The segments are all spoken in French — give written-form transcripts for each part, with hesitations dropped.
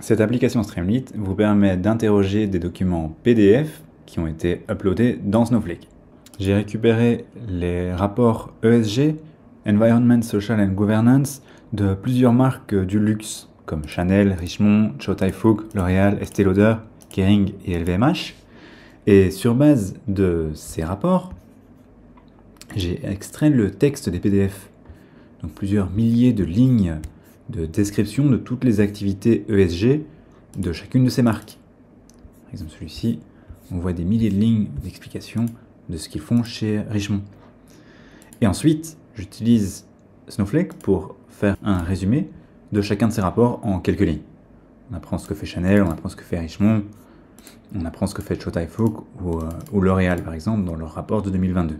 Cette application Streamlit vous permet d'interroger des documents PDF qui ont été uploadés dans Snowflake. J'ai récupéré les rapports ESG, Environment, Social and Governance, de plusieurs marques du luxe, comme Chanel, Richemont, Chow Tai Fook, L'Oréal, Estée Lauder, Kering et LVMH. Et sur base de ces rapports, j'ai extrait le texte des PDF, donc plusieurs milliers de lignes de description de toutes les activités ESG de chacune de ces marques. Par exemple celui-ci, on voit des milliers de lignes d'explication de ce qu'ils font chez Richemont. Et ensuite, j'utilise Snowflake pour faire un résumé de chacun de ces rapports en quelques lignes. On apprend ce que fait Chanel, on apprend ce que fait Richemont, on apprend ce que fait Chow Tai Fook ou L'Oréal par exemple dans leur rapport de 2022.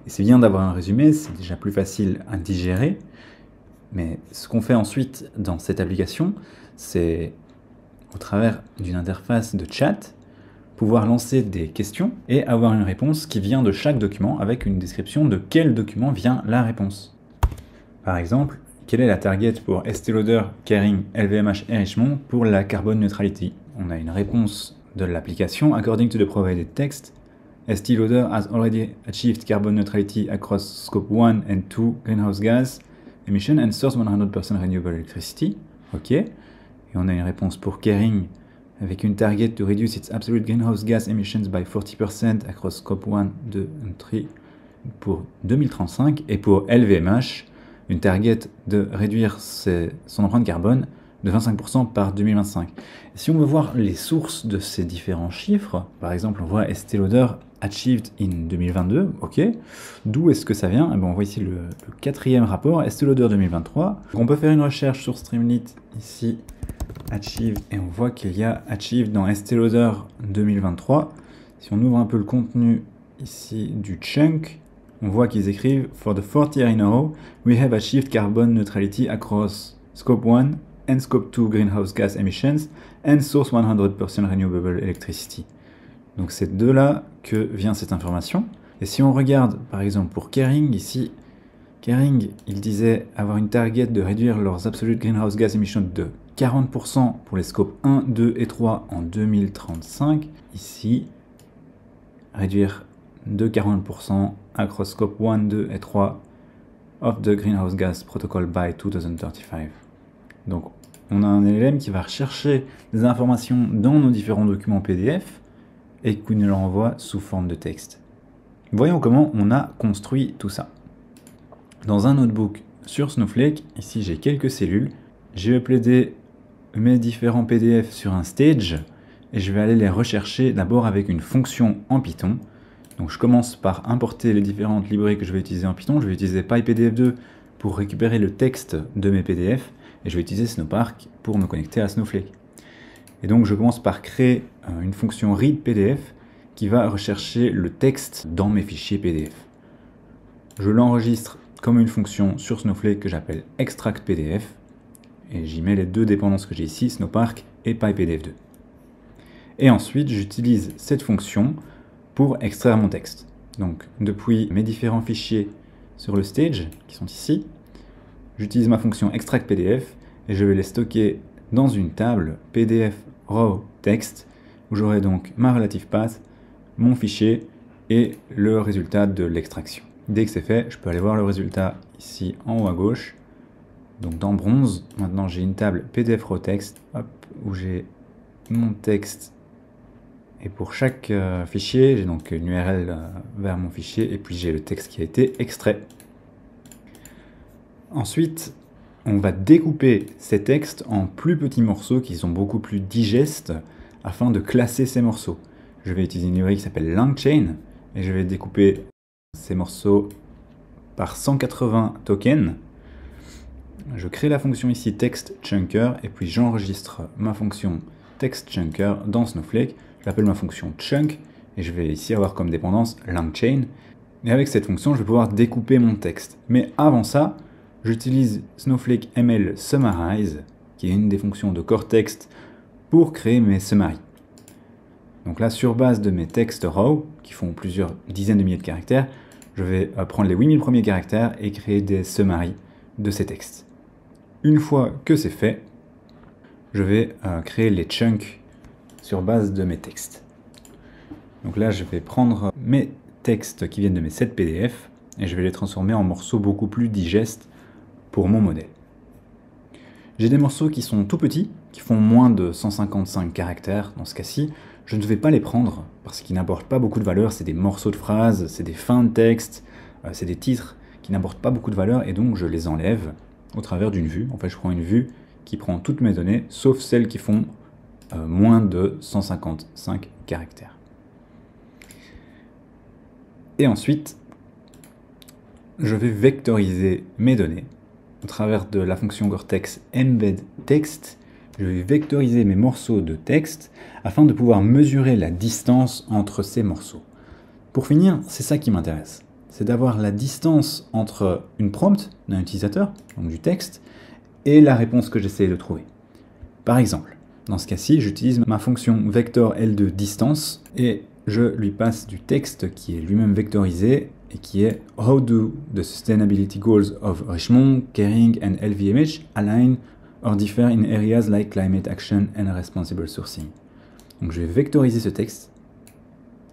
Et c'est bien d'avoir un résumé, c'est déjà plus facile à digérer, mais ce qu'on fait ensuite dans cette application, c'est au travers d'une interface de chat, pouvoir lancer des questions et avoir une réponse qui vient de chaque document avec une description de quel document vient la réponse. Par exemple, quelle est la target pour Estée Lauder, Kering, LVMH et Richemont pour la carbon neutrality? On a une réponse de l'application. According to the provided text, Estée Lauder has already achieved carbon neutrality across scope 1 and 2 greenhouse gas emission and source 100% renewable electricity. Ok. Et on a une réponse pour Kering avec une target to reduce its absolute greenhouse gas emissions by 40% across scope 1, 2 and 3 pour 2035. Et pour LVMH, une target de réduire son empreinte carbone de 25% par 2025. Et si on veut voir les sources de ces différents chiffres, par exemple on voit Estée Lauder achieved in 2022, ok. D'où est-ce que ça vient? On voit ici le quatrième rapport, Estée Lauder 2023. Donc on peut faire une recherche sur Streamlit ici, achieved, et on voit qu'il y a achieved dans Estée Lauder 2023. Si on ouvre un peu le contenu ici du chunk, on voit qu'ils écrivent « For the fourth year in a row, we have achieved carbon neutrality across Scope 1 and Scope 2 greenhouse gas emissions and source 100% renewable electricity ». Donc c'est de là que vient cette information. Et si on regarde par exemple pour Kering, ici, Kering, il disait avoir une target de réduire leurs absolute greenhouse gas emissions de 40% pour les scopes 1, 2 et 3 en 2035. Ici, réduire de 40% across scope 1, 2 et 3 of the greenhouse gas protocol by 2035. Donc on a un LLM qui va rechercher des informations dans nos différents documents PDF et qui nous l'envoie sous forme de texte. Voyons comment on a construit tout ça. Dans un notebook sur Snowflake, ici j'ai quelques cellules, j'ai uploadé mes différents PDF sur un stage et je vais aller les rechercher d'abord avec une fonction en Python. Donc je commence par importer les différentes librairies que je vais utiliser en Python. Je vais utiliser PyPDF2 pour récupérer le texte de mes PDF et je vais utiliser Snowpark pour me connecter à Snowflake. Et donc je commence par créer une fonction readPDF qui va rechercher le texte dans mes fichiers PDF. Je l'enregistre comme une fonction sur Snowflake que j'appelle extractPDF et j'y mets les deux dépendances que j'ai ici, Snowpark et PyPDF2. Et ensuite j'utilise cette fonction pour extraire mon texte. Donc depuis mes différents fichiers sur le stage, qui sont ici, j'utilise ma fonction extractPDF et je vais les stocker dans une table PDF raw text où j'aurai donc ma relative path, mon fichier et le résultat de l'extraction. Dès que c'est fait, je peux aller voir le résultat ici en haut à gauche. Donc dans bronze, maintenant j'ai une table PDF raw text où j'ai mon texte. Et pour chaque fichier, j'ai donc une URL vers mon fichier et puis j'ai le texte qui a été extrait. Ensuite, on va découper ces textes en plus petits morceaux qui sont beaucoup plus digestes afin de classer ces morceaux. Je vais utiliser une librairie qui s'appelle LangChain et je vais découper ces morceaux par 180 tokens. Je crée la fonction ici textChunker et puis j'enregistre ma fonction textChunker dans Snowflake. Je l'appelle ma fonction chunk et je vais ici avoir comme dépendance LangChain. Et avec cette fonction, je vais pouvoir découper mon texte. Mais avant ça, j'utilise Snowflake ML Summarize, qui est une des fonctions de Cortex pour créer mes summaries. Donc là, sur base de mes textes raw, qui font plusieurs dizaines de milliers de caractères, je vais prendre les 8000 premiers caractères et créer des summaries de ces textes. Une fois que c'est fait, je vais créer les chunks sur base de mes textes. Donc là, je vais prendre mes textes qui viennent de mes 7 PDF et je vais les transformer en morceaux beaucoup plus digestes pour mon modèle. J'ai des morceaux qui sont tout petits, qui font moins de 155 caractères dans ce cas-ci. Je ne vais pas les prendre parce qu'ils n'apportent pas beaucoup de valeur. C'est des morceaux de phrases, c'est des fins de texte, c'est des titres qui n'apportent pas beaucoup de valeur et donc je les enlève au travers d'une vue. En fait, je prends une vue qui prend toutes mes données, sauf celles qui font moins de 155 caractères. Et ensuite, je vais vectoriser mes données au travers de la fonction Cortex Embed Text. Je vais vectoriser mes morceaux de texte afin de pouvoir mesurer la distance entre ces morceaux. Pour finir, c'est ça qui m'intéresse. C'est d'avoir la distance entre une prompt d'un utilisateur, donc du texte, et la réponse que j'essaie de trouver. Par exemple, dans ce cas-ci, j'utilise ma fonction vector L2 distance et je lui passe du texte qui est lui-même vectorisé et qui est How do the sustainability goals of Richmond, Kering and LVMH align or differ in areas like climate action and responsible sourcing. Donc je vais vectoriser ce texte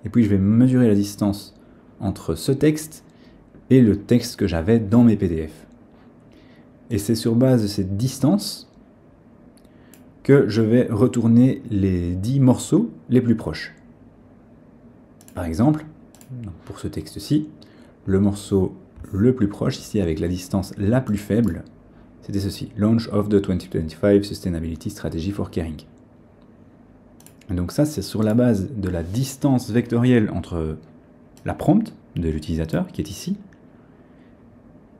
et puis je vais mesurer la distance entre ce texte et le texte que j'avais dans mes PDF. Et c'est sur base de cette distance que je vais retourner les 10 morceaux les plus proches. Par exemple, pour ce texte-ci, le morceau le plus proche, ici avec la distance la plus faible, c'était ceci, Launch of the 2025 Sustainability Strategy for Kering. Et donc ça, c'est sur la base de la distance vectorielle entre la prompt de l'utilisateur, qui est ici,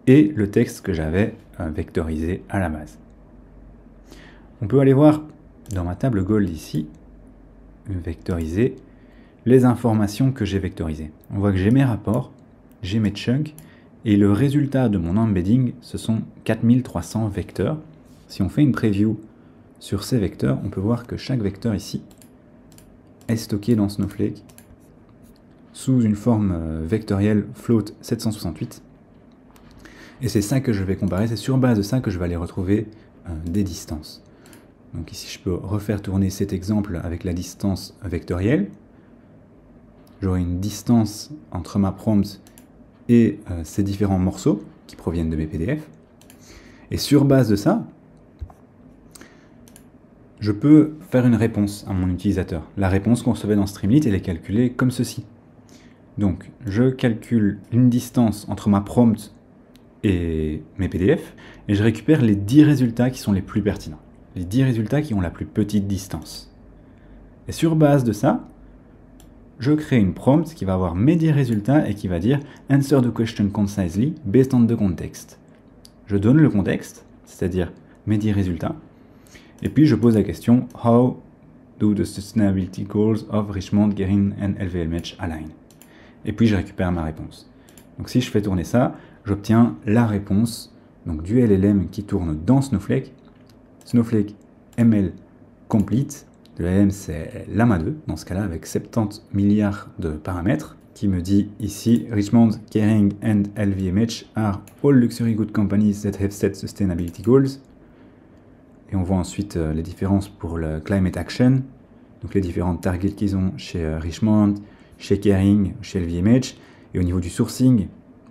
et le texte que j'avais vectorisé à la base. On peut aller voir dans ma table Gold ici, vectoriser les informations que j'ai vectorisées. On voit que j'ai mes rapports, j'ai mes chunks, et le résultat de mon embedding, ce sont 4300 vecteurs. Si on fait une preview sur ces vecteurs, on peut voir que chaque vecteur ici est stocké dans Snowflake sous une forme vectorielle float 768. Et c'est ça que je vais comparer, c'est sur base de ça que je vais aller retrouver des distances. Donc ici, je peux refaire tourner cet exemple avec la distance vectorielle. J'aurai une distance entre ma prompt et ces différents morceaux qui proviennent de mes PDF. Et sur base de ça, je peux faire une réponse à mon utilisateur. La réponse qu'on recevait dans Streamlit, elle est calculée comme ceci. Donc, je calcule une distance entre ma prompt et mes PDF, et je récupère les 10 résultats qui sont les plus pertinents. Les 10 résultats qui ont la plus petite distance. Et sur base de ça, je crée une prompt qui va avoir mes 10 résultats et qui va dire « Answer the question concisely based on the context ». Je donne le contexte, c'est-à-dire mes 10 résultats, et puis je pose la question « How do the sustainability goals of Richmond, Kering and LVMH align ?» Et puis je récupère ma réponse. Donc si je fais tourner ça, j'obtiens la réponse donc du LLM qui tourne dans Snowflake. Snowflake ML Complete. Le LLM, c'est Llama 2, dans ce cas-là, avec 70 milliards de paramètres, qui me dit ici « Richmond, Kering and LVMH are all luxury good companies that have set sustainability goals ». Et on voit ensuite les différences pour le climate action, donc les différentes targets qu'ils ont chez Richmond, chez Kering, chez LVMH, et au niveau du sourcing,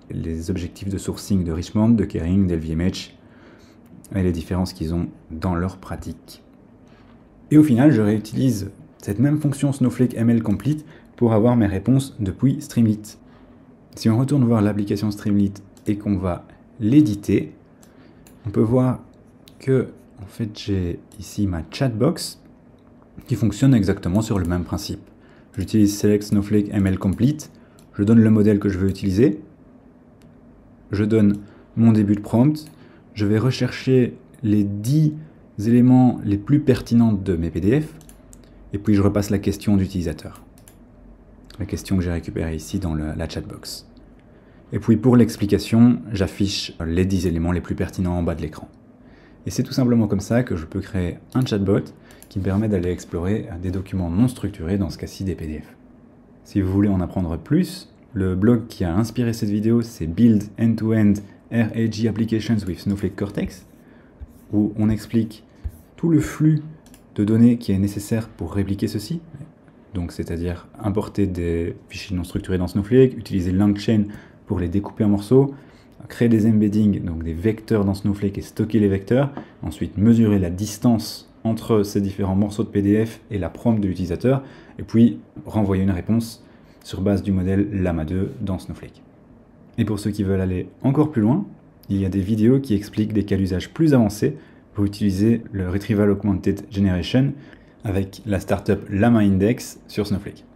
les objectifs de sourcing de Richmond, de Kering, d'LVMH, et les différences qu'ils ont dans leur pratique. Et au final, je réutilise cette même fonction Snowflake ML Complete pour avoir mes réponses depuis Streamlit. Si on retourne voir l'application Streamlit et qu'on va l'éditer, on peut voir que en fait, j'ai ici ma chatbox qui fonctionne exactement sur le même principe. J'utilise Select Snowflake ML Complete, je donne le modèle que je veux utiliser, je donne mon début de prompt, je vais rechercher les 10 éléments les plus pertinents de mes PDF, et puis je repasse la question d'utilisateur. La question que j'ai récupérée ici dans la chatbox. Et puis pour l'explication, j'affiche les 10 éléments les plus pertinents en bas de l'écran. Et c'est tout simplement comme ça que je peux créer un chatbot qui me permet d'aller explorer des documents non structurés, dans ce cas-ci des PDF. Si vous voulez en apprendre plus, le blog qui a inspiré cette vidéo, c'est Build End-to-End RAG Applications with Snowflake Cortex, où on explique tout le flux de données qui est nécessaire pour répliquer ceci, donc c'est-à-dire importer des fichiers non structurés dans Snowflake, utiliser LangChain pour les découper en morceaux, créer des embeddings, donc des vecteurs dans Snowflake et stocker les vecteurs, ensuite mesurer la distance entre ces différents morceaux de PDF et la prompt de l'utilisateur, et puis renvoyer une réponse sur base du modèle Llama 2 dans Snowflake. Et pour ceux qui veulent aller encore plus loin, il y a des vidéos qui expliquent des cas d'usage plus avancés pour utiliser le Retrieval Augmented Generation avec la startup Llama Index sur Snowflake.